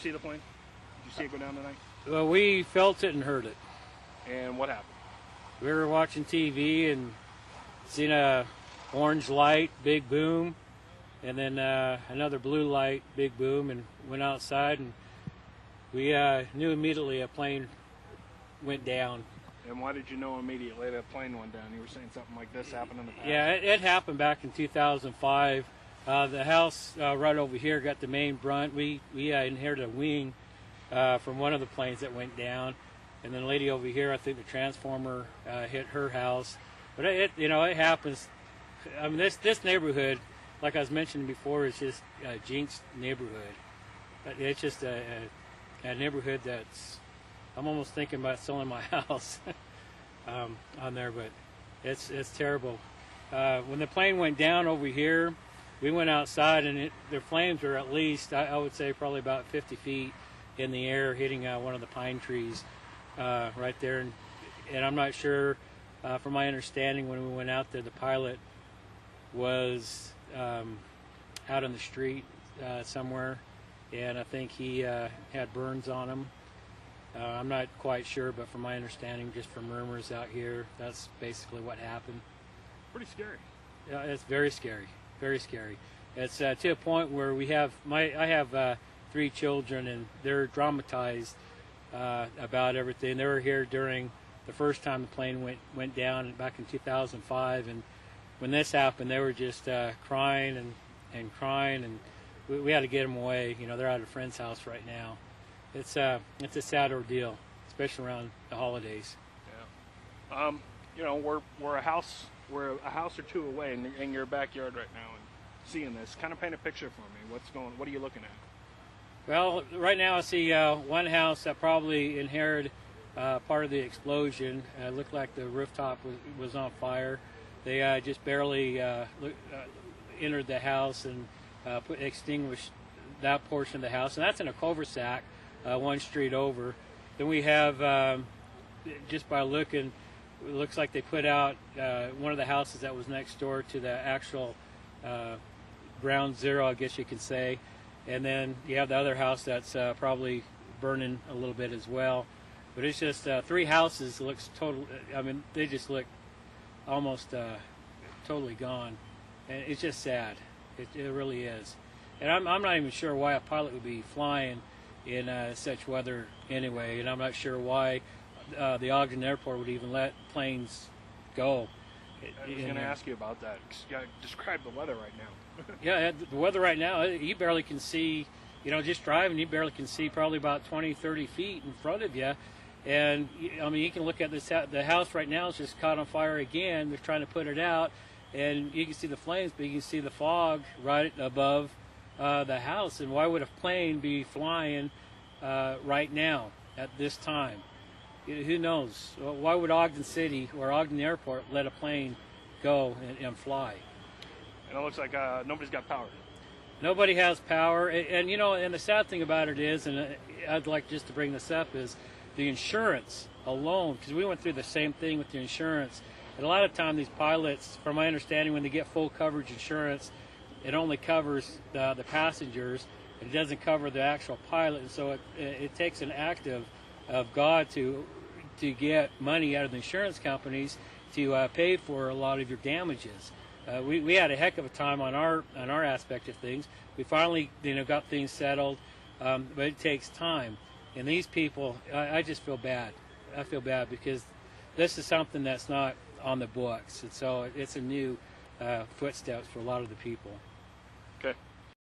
See the plane? Did you see it go down tonight? Well, we felt it and heard it. And what happened? We were watching TV and seen a orange light, big boom, and then another blue light, big boom, and went outside, and we knew immediately a plane went down. And why did you know immediately that plane went down? You were saying something like this happened in the past. Yeah, it happened back in 2005. The house right over here got the main brunt. We inherited a wing from one of the planes that went down, and then the lady over here, I think the transformer hit her house. But it happens. I mean, this neighborhood, like I was mentioning before, is just a jinxed neighborhood. It's just a neighborhood that's, I'm almost thinking about selling my house on there, but it's terrible. When the plane went down over here, we went outside, and the flames were at least, I would say, probably about 50 feet in the air, hitting one of the pine trees right there. And I'm not sure, from my understanding, when we went out there, the pilot was out on the street somewhere, and I think he had burns on him. I'm not quite sure, but from my understanding, just from rumors out here, that's basically what happened. Pretty scary. Yeah, it's very scary. Very scary. It's to a point where I have 3 children, and they're dramatized about everything. They were here during the first time the plane went down back in 2005, and when this happened, they were just crying and crying, and we had to get them away. You know, they're at a friend's house right now. It's a sad ordeal, especially around the holidays. Yeah. We're a house or two away in your backyard right now, and seeing this. Kind of paint a picture for me. What are you looking at? Well, right now I see one house that probably inherited part of the explosion. It looked like the rooftop was on fire. They just barely entered the house and extinguished that portion of the house, and that's in a cul-de-sac, one street over. Then we have, just by looking, it looks like they put out one of the houses that was next door to the actual ground zero, I guess you could say. And then you have the other house that's probably burning a little bit as well. But it's just 3 houses. Looks total. I mean, they just look almost totally gone, and it's just sad. It really is. And I'm not even sure why a pilot would be flying in such weather anyway. And I'm not sure why the Ogden Airport would even let planes go. I was going to ask you about that. Describe the weather right now. Yeah, the weather right now, you barely can see, just driving, you barely can see probably about 20, 30 feet in front of you. And, I mean, you can look at the house right now is just caught on fire again. They're trying to put it out, and you can see the flames, but you can see the fog right above the house. And why would a plane be flying right now at this time? Who knows? Why would Ogden City or Ogden Airport let a plane go and fly? And it looks like nobody's got power. Nobody has power. And the sad thing about it is, and I'd like just to bring this up, is the insurance alone, because we went through the same thing with the insurance. And a lot of time these pilots, from my understanding, when they get full coverage insurance, it only covers the passengers. It doesn't cover the actual pilot. And so it takes an act of God to get money out of the insurance companies to pay for a lot of your damages. We had a heck of a time on our aspect of things. We finally got things settled, but it takes time. And these people, I just feel bad. I feel bad because this is something that's not on the books, and so it's a new footsteps for a lot of the people.